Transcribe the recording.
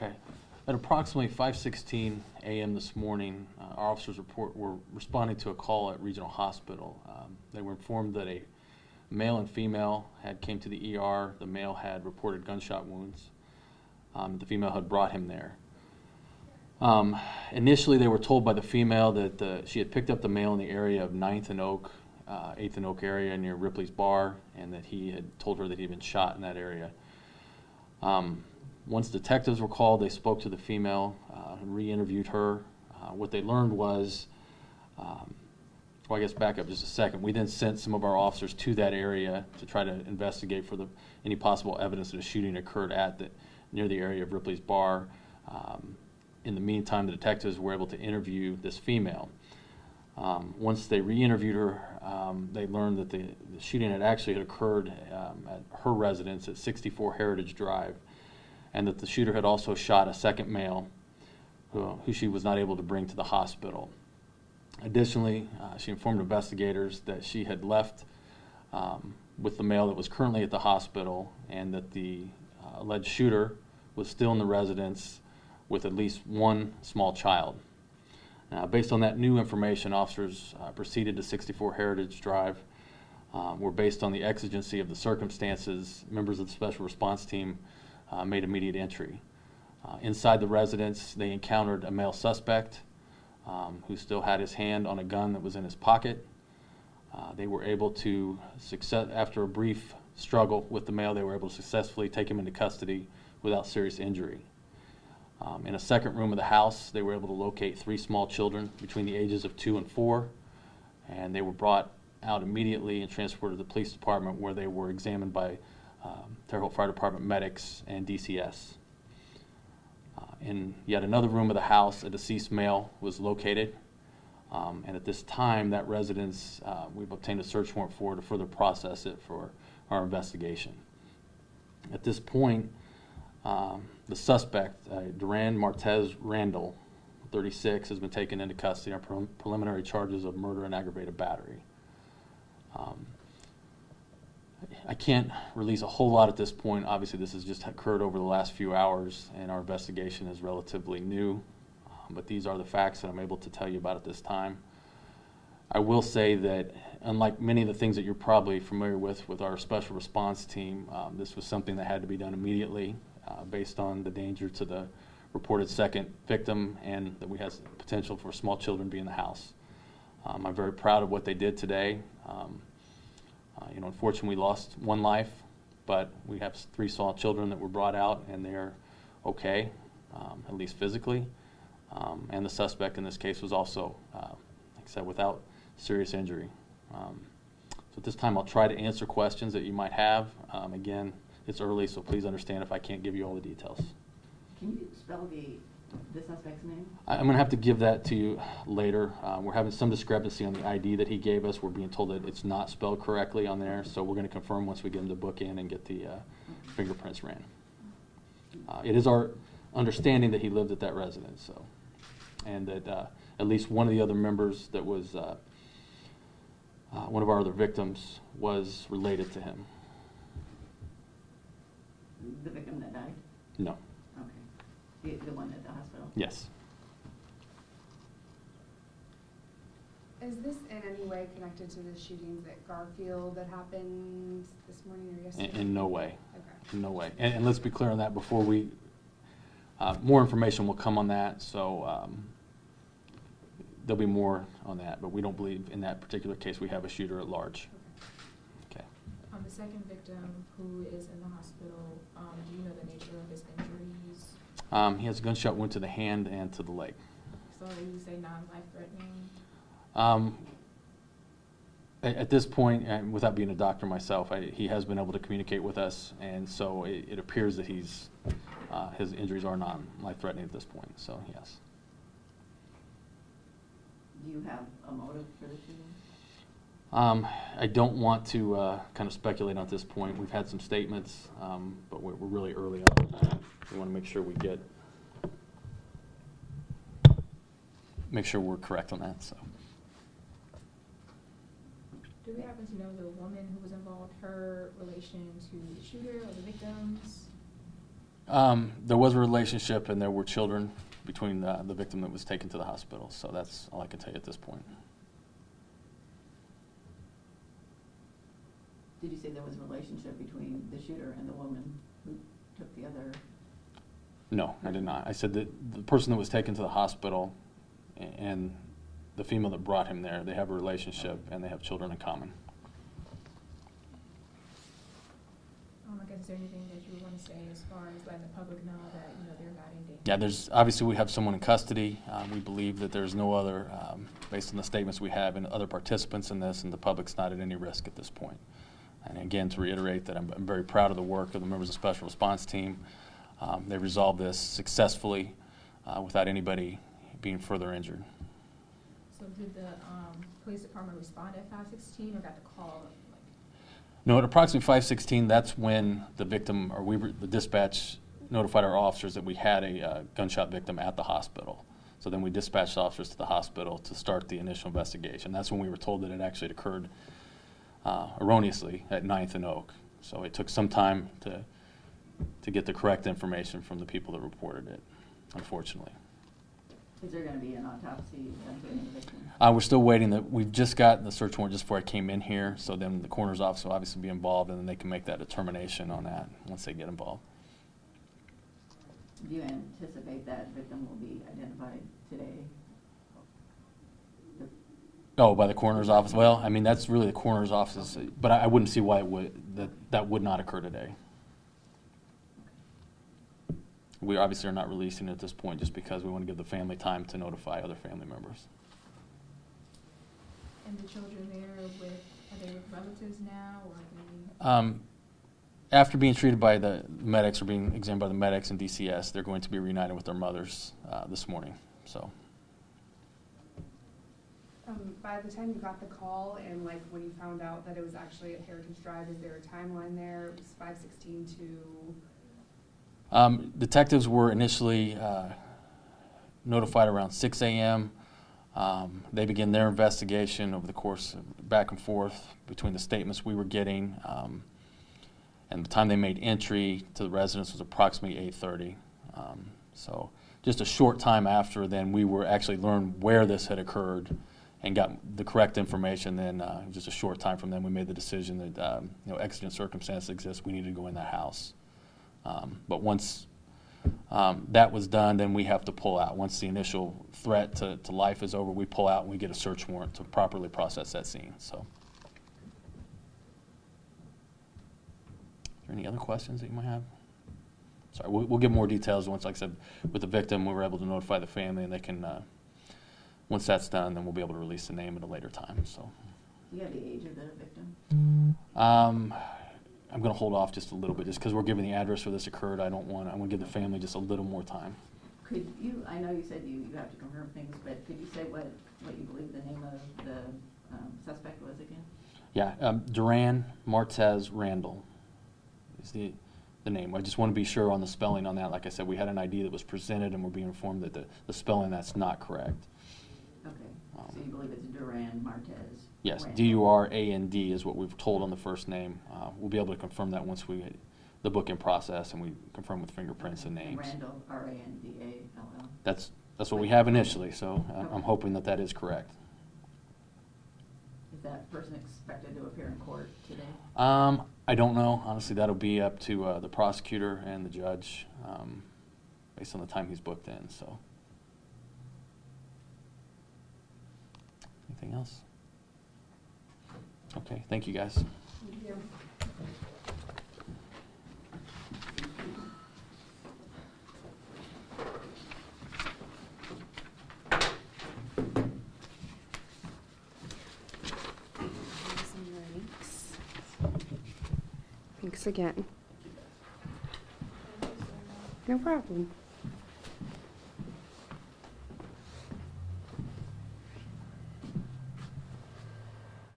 Okay. At approximately 5:16 a.m. this morning, our officers were responding to a call at Regional Hospital. They were informed that a male and female had came to the ER. The male had reported gunshot wounds. The female had brought him there. Initially, they were told by the female that she had picked up the male in the area of 9th and Oak, 8th and Oak area near Ripley's Bar, and that he had told her that he had been shot in that area. Once detectives were called, they spoke to the female, re-interviewed her. What they learned was, well, I guess back up just a second. We then sent some of our officers to that area to try to investigate for any possible evidence that a shooting occurred near the area of Ripley's Bar. In the meantime, the detectives were able to interview this female. Once they re-interviewed her, they learned that the shooting had actually occurred at her residence at 64 Heritage Drive, and that the shooter had also shot a second male who she was not able to bring to the hospital. Additionally, she informed investigators that she had left with the male that was currently at the hospital, and that the alleged shooter was still in the residence with at least one small child. Based on that new information, officers proceeded to 64 Heritage Drive. Where based on the exigency of the circumstances, members of the special response team made immediate entry. Inside the residence, they encountered a male suspect who still had his hand on a gun that was in his pocket. They were able to, after a brief struggle with the male, they were able to successfully take him into custody without serious injury. In a second room of the house, they were able to locate 3 small children between the ages of 2 and 4, and they were brought out immediately and transported to the police department, where they were examined by Terre Haute Fire Department medics and DCS. In yet another room of the house, a deceased male was located, and at this time, that residence, we've obtained a search warrant for to further process it for our investigation. At this point, the suspect, Duran Martez Randall, 36, has been taken into custody on preliminary charges of murder and aggravated battery. I can't release a whole lot at this point. Obviously, this has just occurred over the last few hours, and our investigation is relatively new. But these are the facts that I'm able to tell you about at this time. I will say that, unlike many of the things that you're probably familiar with our special response team, this was something that had to be done immediately based on the danger to the reported second victim, and that we have potential for small children to be in the house. I'm very proud of what they did today. Unfortunately, we lost one life, but we have 3 small children that were brought out, and they're okay, at least physically. And the suspect in this case was also, like I said, without serious injury. So at this time, I'll try to answer questions that you might have. Again, it's early, so please understand if I can't give you all the details. Can you spell the suspect's name? I'm going to have to give that to you later. We're having some discrepancy on the ID that he gave us. We're being told that it's not spelled correctly on there, so we're going to confirm once we get him to book in and get the fingerprints ran. It is our understanding that he lived at that residence, so, and that at least one of the other members that was one of our other victims was related to him. The victim that died? No. Okay. The one at the hospital? Yes. Is this in any way connected to the shootings at Garfield that happened this morning or yesterday? In no way. Okay. In no way. And let's be clear on that before we, more information will come on that, so there'll be more on that, but we don't believe in that particular case we have a shooter at large. Okay. On the second victim who is in the hospital, do you know the nature of his injuries? He has a gunshot wound to the hand and to the leg. So you say non-life threatening? At this point, and without being a doctor myself, he has been able to communicate with us, and so it appears that his injuries are non-life threatening at this point, so yes. Do you have a motive for the shooting? I don't want to kind of speculate on at this point. We've had some statements, but we're really early on. We want to make sure make sure we're correct on that. So. Do we happen to know the woman who was involved, her relation to the shooter or the victims? There was a relationship, and there were children between the victim that was taken to the hospital. So that's all I can tell you at this point. Did you say there was a relationship between the shooter and the woman who took the other? No, I did not. I said that the person that was taken to the hospital and the female that brought him there, they have a relationship and they have children in common. I guess, is there anything that you would want to say as far as letting the public know that, they're not in danger? Yeah, there's obviously we have someone in custody. We believe that there's no other, based on the statements we have, and other participants in this, and the public's not at any risk at this point. And again, to reiterate that I'm very proud of the work of the members of the Special Response Team. They resolved this successfully without anybody being further injured. So did the police department respond at 5:16 or got the call? No, at approximately 5:16, that's when the victim, or the dispatch notified our officers that we had a gunshot victim at the hospital. So then we dispatched officers to the hospital to start the initial investigation. That's when we were told that it actually had occurred erroneously at 9th and Oak. So it took some time to get the correct information from the people that reported it, unfortunately. Is there going to be an autopsy done to any victim? We're still waiting. We've just got the search warrant just before I came in here, so then the coroner's office will obviously be involved, and then they can make that determination on that once they get involved. Do you anticipate that victim will be identified today? Oh, by the coroner's office? Well, I mean, that's really the coroner's office, but I wouldn't see why that would not occur today. We obviously are not releasing it at this point just because we want to give the family time to notify other family members. And the children there, are they with relatives now, or are they? After being treated by the medics or being examined by the medics and DCS, they're going to be reunited with their mothers this morning. So. By the time you got the call and when you found out that it was actually at Heritage Drive, is there a timeline there? It was 5:16 to... Detectives were initially notified around 6 a.m. They began their investigation over the course of back and forth between the statements we were getting, and the time they made entry to the residence was approximately 8:30. So just a short time after then we were actually learned where this had occurred and got the correct information. Then just a short time from then we made the decision that exigent circumstances exist, we needed to go in that house. But once that was done, then we have to pull out. Once the initial threat to life is over, we pull out and we get a search warrant to properly process that scene. So, is there any other questions that you might have? Sorry, we'll give more details once, like I said, with the victim, we were able to notify the family, and they can, once that's done, then we'll be able to release the name at a later time. So, do you have the age of the victim? I'm going to hold off just a little bit, just because we're giving the address where this occurred. I want to give the family just a little more time. Could you, I know you said you have to confirm things, but could you say what you believe the name of the suspect was again? Yeah, Duran Martez Randall is the name. I just want to be sure on the spelling on that. Like I said, we had an ID that was presented, and we're being informed that the spelling, that's not correct. Okay, so you believe it's Duran Martez? Yes, Randall. D-U-R-A-N-D is what we've told on the first name. We'll be able to confirm that once we the booking process and we confirm with fingerprints and names. Randall, R-A-N-D-A-L-L. That's what we have initially, so I'm hoping that is correct. Is that person expected to appear in court today? I don't know. Honestly, that'll be up to the prosecutor and the judge based on the time he's booked in. So, anything else? Okay, thank you guys. Thank you. Thanks again. No problem.